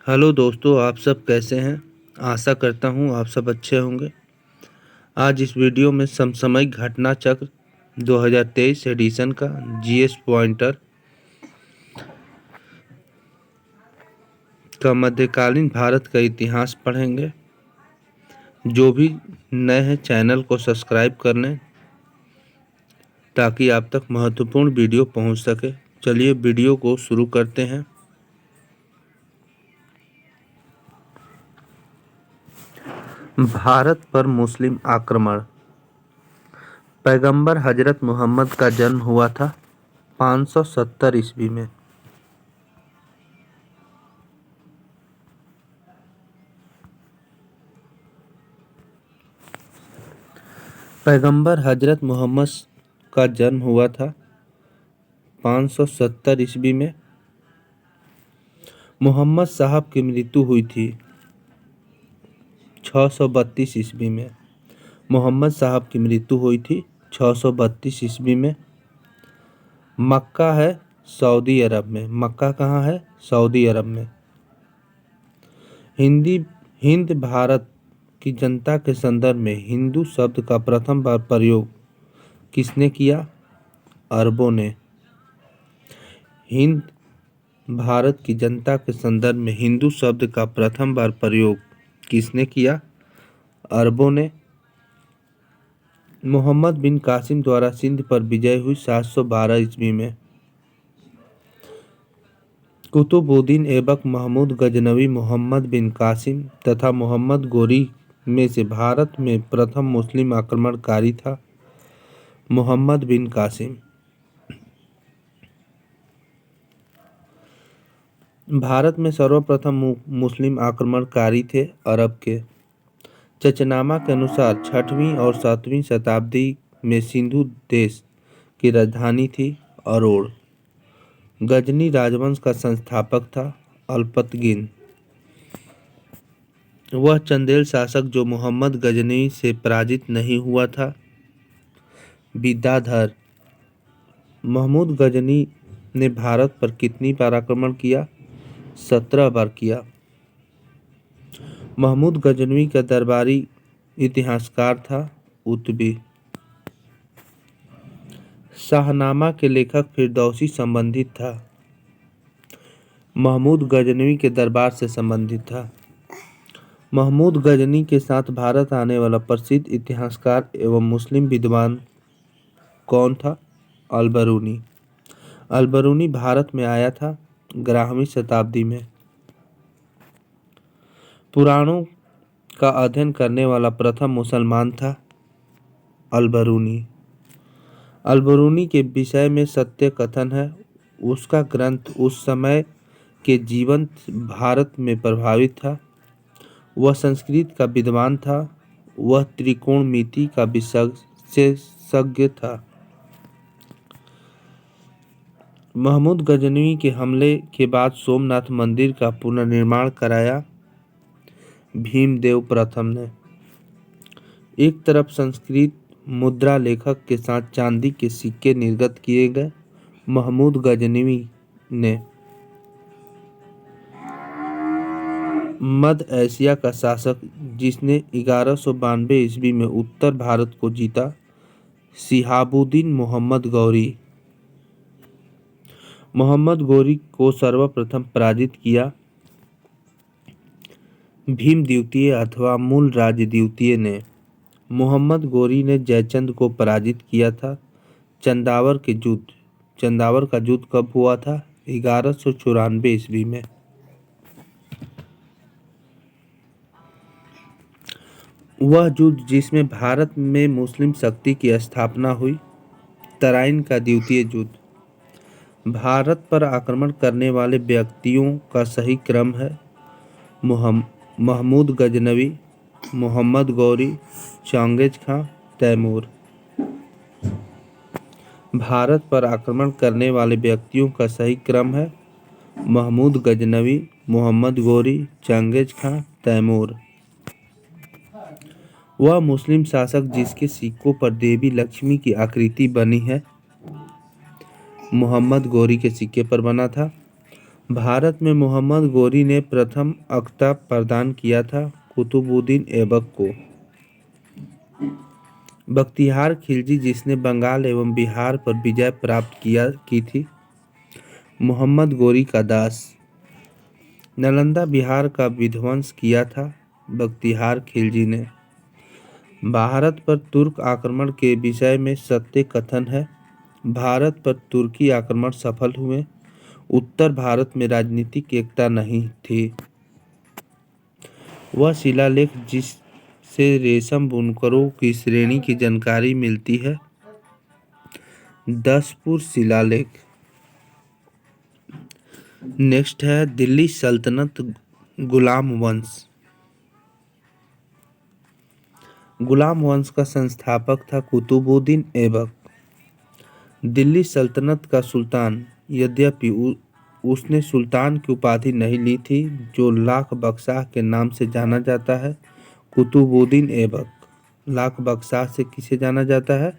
Hello दोस्तों, आप सब कैसे हैं। आशा करता हूं आप सब अच्छे होंगे। आज इस वीडियो में समसामयिक घटना चक्र 2023 एडिशन का जीएस पॉइंटर का मध्यकालीन भारत का इतिहास पढ़ेंगे। जो भी नए हैं चैनल को सब्सक्राइब कर लें ताकि आप तक महत्वपूर्ण वीडियो पहुंच सके। चलिए वीडियो को शुरू करते हैं। भारत पर मुस्लिम आक्रमण। पैगंबर हजरत मोहम्मद का जन्म हुआ था 570 ईस्वी में। पैगंबर हजरत मोहम्मद का जन्म हुआ था 570 ईस्वी में। मोहम्मद साहब की मृत्यु हुई थी 632 ईस्वी में। मोहम्मद साहब की मृत्यु हुई थी 632 ईस्वी में। मक्का है सऊदी अरब में। मक्का कहाँ है? सऊदी अरब में। हिंद भारत की जनता के संदर्भ में हिंदू शब्द का प्रथम बार प्रयोग किसने किया? अरबों ने। हिंद भारत की जनता के संदर्भ में हिंदू शब्द का प्रथम बार प्रयोग किसने किया? अरबों ने। मोहम्मद बिन कासिम द्वारा सिंध पर विजय हुई 712 ईस्वी में। कुतुबुद्दीन ऐबक, महमूद गजनवी, मोहम्मद बिन कासिम तथा मोहम्मद गोरी में से भारत में प्रथम मुस्लिम आक्रमणकारी था मोहम्मद बिन कासिम। भारत में सर्वप्रथम मुस्लिम आक्रमणकारी थे अरब के। चचनामा के अनुसार 6वीं और 7वीं शताब्दी में सिंधु देश की राजधानी थी अरोड़। गजनी राजवंश का संस्थापक था अल्पतगिन। वह चंदेल शासक जो मोहम्मद गजनी से पराजित नहीं हुआ था। विद्याधर। महमूद गजनी ने भारत पर कितनी बार आक्रमण किया? 17 बार किया। महमूद गजनवी का दरबारी इतिहासकार था उतबी। शाहनामा के लेखक फिरदौसी संबंधित था। महमूद गजनवी के दरबार से संबंधित था। महमूद गजनी के साथ भारत आने वाला प्रसिद्ध इतिहासकार एवं मुस्लिम विद्वान कौन था? अल-बरूनी। अल-बरूनी भारत में आया था 11वीं शताब्दी में। पुराणों का अध्ययन करने वाला प्रथम मुसलमान था अल-बरूनी। अल-बरूनी के विषय में सत्य कथन है। उसका ग्रंथ उस समय के जीवंत भारत में प्रभावित था। वह संस्कृत का विद्वान था। वह त्रिकोणमिति का विशेषज्ञ था। महमूद गजनवी के हमले के बाद सोमनाथ मंदिर का पुनर्निर्माण कराया भीमदेव प्रथम ने। एक तरफ संस्कृत मुद्रा लेखक के साथ चांदी के सिक्के निर्गत किए गए महमूद गजनवी ने। मध्य एशिया का शासक जिसने 1192 ईस्वी में उत्तर भारत को जीता शिहाबुद्दीन मोहम्मद गौरी। मोहम्मद गौरी को सर्वप्रथम पराजित किया भीम द्वितीय अथवा मूल राज द्वितीय ने। मोहम्मद गौरी ने जयचंद को पराजित किया था चंदावर के युद्ध। चंदावर का युद्ध कब हुआ था? 1194 ईस्वी में। वह युद्ध जिसमें भारत में मुस्लिम शक्ति की स्थापना हुई। तराइन का द्वितीय युद्ध। भारत पर आक्रमण करने वाले व्यक्तियों का सही क्रम है महमूद गजनवी, मोहम्मद गौरी, चंगेज खां, तैमूर। भारत पर आक्रमण करने वाले व्यक्तियों का सही क्रम है महमूद गजनवी, मोहम्मद गौरी, चंगेज खां, तैमूर। वह मुस्लिम शासक जिसके सिक्कों पर देवी लक्ष्मी की आकृति बनी है मोहम्मद गौरी के सिक्के पर बना था। भारत में मोहम्मद गोरी ने प्रथम अख्ता प्रदान किया था कुतुबुद्दीन ऐबक को। बख्तियार खिलजी जिसने बंगाल एवं बिहार पर विजय प्राप्त की थी। मोहम्मद गोरी का दास। नालंदा बिहार का विध्वंस किया था बख्तियार खिलजी ने। भारत पर तुर्क आक्रमण के विषय में सत्य कथन है। भारत पर तुर्की आक्रमण सफल हुए। उत्तर भारत में राजनीतिक एकता नहीं थी। वह शिलालेख जिससे रेशम बुनकरों की श्रेणी की जानकारी मिलती है। दसपुर शिलालेख। नेक्स्ट है दिल्ली सल्तनत गुलाम वंश। गुलाम वंश का संस्थापक था कुतुबुद्दीन ऐबक। दिल्ली सल्तनत का सुल्तान, यद्यपि उसने सुल्तान की उपाधि नहीं ली थी, जो लाख बख्शाह के नाम से जाना जाता है। कुतुबुद्दीन ऐबक। लाख बख्शाह से किसे जाना जाता है?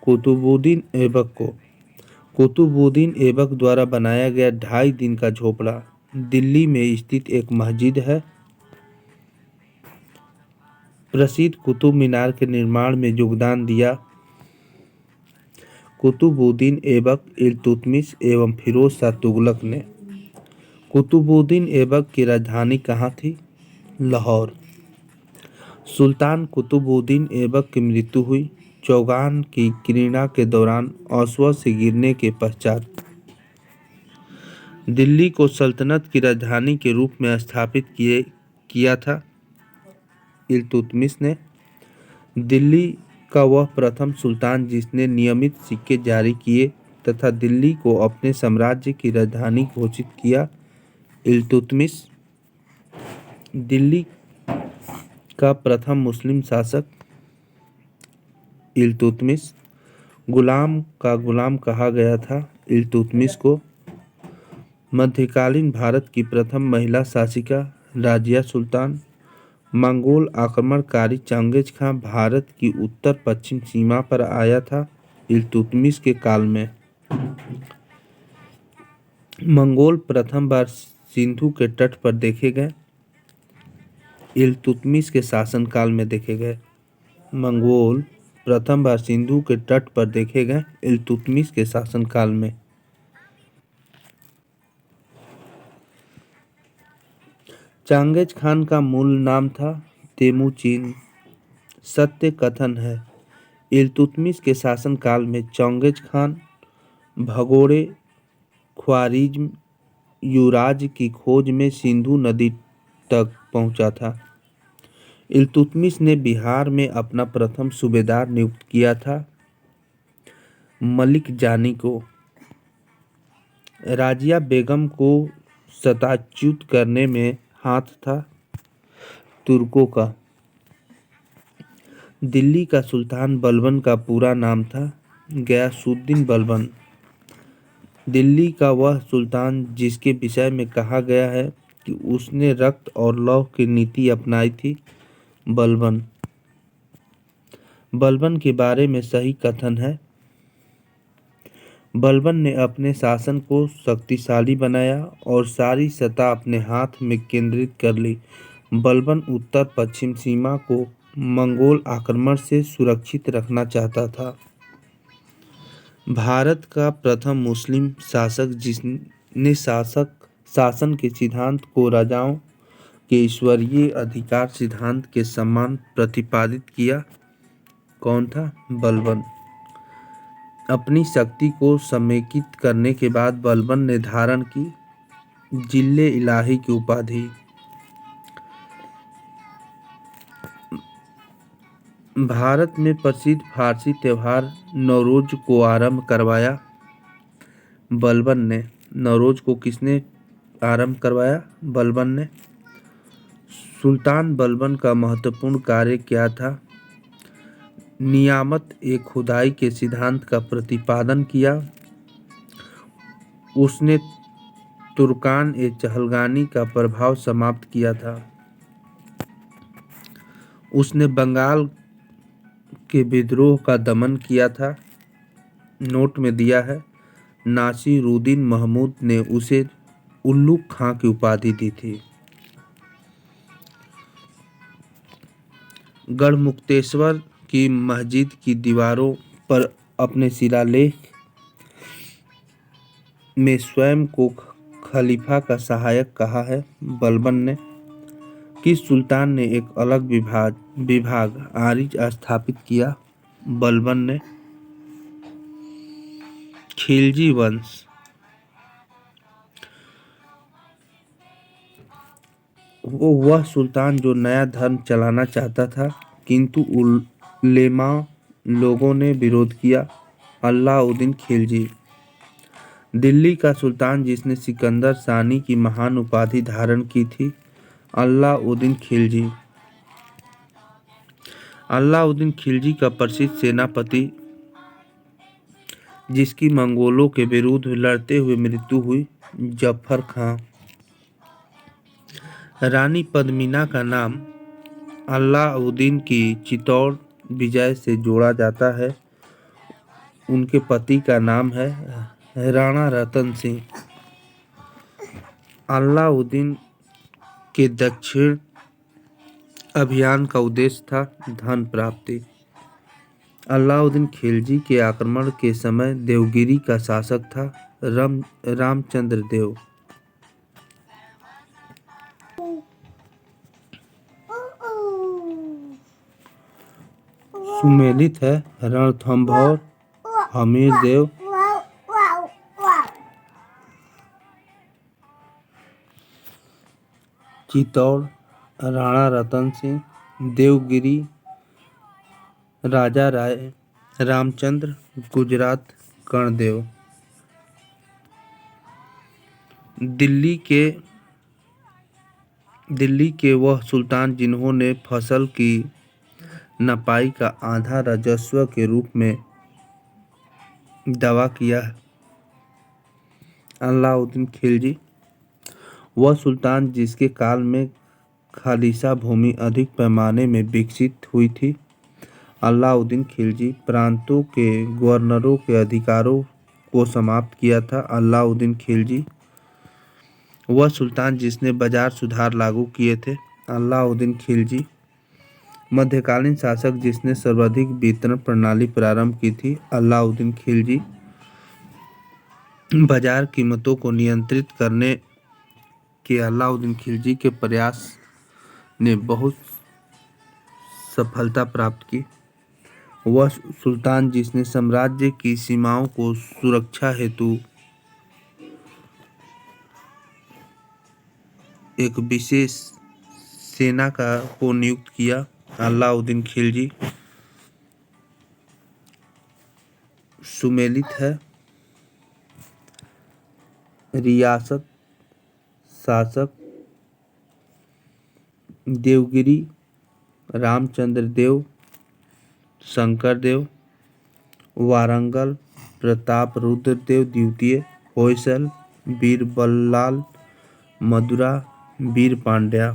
कुतुबुद्दीन ऐबक को। कुतुबुद्दीन ऐबक द्वारा बनाया गया 2.5 दिन का झोपड़ा दिल्ली में स्थित एक मस्जिद है। प्रसिद्ध कुतुब मीनार के निर्माण में योगदान दिया कुतुबुद्दीन ऐबक, इल्तुतमिश एवं फिरोज शाह तुगलक ने। कुतुबुद्दीन ऐबक की राजधानी कहाँ थी? लाहौर। सुल्तान कुतुबुद्दीन ऐबक की मृत्यु हुई चौगान की क्रीड़ा के दौरान अश्व से गिरने के पश्चात। दिल्ली को सल्तनत की राजधानी के रूप में स्थापित किया था इल्तुतमिश ने। दिल्ली का वह प्रथम सुल्तान जिसने नियमित सिक्के जारी किए तथा दिल्ली को अपने साम्राज्य की राजधानी घोषित किया। इल्तुतमिश। दिल्ली का प्रथम मुस्लिम शासक इल्तुतमिश। गुलाम का गुलाम कहा गया था इल्तुतमिश को। मध्यकालीन भारत की प्रथम महिला शासिका राजिया सुल्तान। मंगोल आक्रमणकारी चंगेज खां भारत की उत्तर पश्चिम सीमा पर आया था इल्तुतमिश के काल में। मंगोल प्रथम बार सिंधु के तट पर देखे गए इल्तुतमिश के शासनकाल में देखे गए। मंगोल प्रथम बार सिंधु के तट पर देखे गए इल्तुतमिश के शासनकाल में। चंगेज खान का मूल नाम था तेमुचिन। सत्य कथन है इल्तुतमिश के शासनकाल में चंगेज खान भगोड़े ख्वारिज्म युवराज की खोज में सिंधु नदी तक पहुंचा था। इल्तुतमिश ने बिहार में अपना प्रथम सूबेदार नियुक्त किया था मलिक जानी को। राजिया बेगम को सताच्युत करने में हाथ था तुर्कों का। दिल्ली का सुल्तान बलबन का पूरा नाम था गयासुद्दीन बलबन। दिल्ली का वह सुल्तान जिसके विषय में कहा गया है कि उसने रक्त और लौह की नीति अपनाई थी, बलबन। बलबन के बारे में सही कथन है बलबन ने अपने शासन को शक्तिशाली बनाया और सारी सत्ता अपने हाथ में केंद्रित कर ली। बलबन उत्तर पश्चिम सीमा को मंगोल आक्रमण से सुरक्षित रखना चाहता था। भारत का प्रथम मुस्लिम शासक जिसने शासन के सिद्धांत को राजाओं के ईश्वरीय अधिकार सिद्धांत के समान प्रतिपादित किया, कौन था? बलबन। अपनी शक्ति को समेकित करने के बाद बलबन ने धारण की जिल्ले इलाही की उपाधि। भारत में प्रसिद्ध फारसी त्योहार नौरोज को आरंभ करवाया बलबन ने। नौरोज को किसने आरंभ करवाया? बलबन ने। सुल्तान बलबन का महत्वपूर्ण कार्य क्या था? नियामत ए खुदाई के सिद्धांत का प्रतिपादन किया। उसने तुर्कान ए चहलगानी का प्रभाव समाप्त किया था। उसने बंगाल के विद्रोह का दमन किया था। नोट में दिया है नासिरुद्दीन महमूद ने उल्लू खां की उपाधि दी थी। गढ़मुक्तेश्वर की मस्जिद की दीवारों पर अपने शिलालेख में स्वयं को खलीफा का सहायक कहा है। बलबन ने किस सुल्तान ने एक अलग विभाग आरिज स्थापित किया? बलबन ने। खिलजी वंश। वह सुल्तान जो नया धर्म चलाना चाहता था किंतु उलेमा लोगों ने विरोध किया। अलाउद्दीन खिलजी। दिल्ली का सुल्तान जिसने सिकंदर सानी की महान उपाधि धारण की थी। अलाउद्दीन खिलजी। अलाउद्दीन खिलजी का प्रसिद्ध सेनापति जिसकी मंगोलों के विरुद्ध लड़ते हुए मृत्यु हुई। जफर खां। रानी पद्मिना का नाम अलाउद्दीन की चित्तौड़ विजय से जोड़ा जाता है। उनके पति का नाम है राणा रतन सिंह। अलाउद्दीन के दक्षिण अभियान का उद्देश्य था धन प्राप्ति। अलाउद्दीन खिलजी के आक्रमण के समय देवगिरी का शासक था रामचंद्र देव। सुमेलित है रणथंभौर हमीर देव। चित्तौड़ राणा रतन सिंह। देवगिरी राजा राय रामचंद्र। गुजरात कर्णदेव। दिल्ली के वह सुल्तान जिन्होंने फसल की नपाई का आधा राजस्व के रूप में दावा किया। अलाउद्दीन खिलजी। वह सुल्तान जिसके काल में खालिसा भूमि अधिक पैमाने में विकसित हुई थी। अलाउद्दीन खिलजी। प्रांतों के गवर्नरों के अधिकारों को समाप्त किया था। अलाउद्दीन खिलजी। वह सुल्तान जिसने बाजार सुधार लागू किए थे। अलाउद्दीन खिलजी। मध्यकालीन शासक जिसने सर्वाधिक वितरण प्रणाली प्रारंभ की थी। अलाउद्दीन खिलजी। बाजार कीमतों को नियंत्रित करने के अलाउद्दीन खिलजी के प्रयास ने बहुत सफलता प्राप्त की। वह सुल्तान जिसने साम्राज्य की सीमाओं को सुरक्षा हेतु एक विशेष सेना को नियुक्त किया। अलाउद्दीन खिलजी। सुमेलित है रियासत शासक देवगिरी रामचंद्र देव शंकर देव। वारंगल प्रताप रुद्र देव द्वितीय। होयसल वीर बल्लाल। मदुरा वीर पांड्या।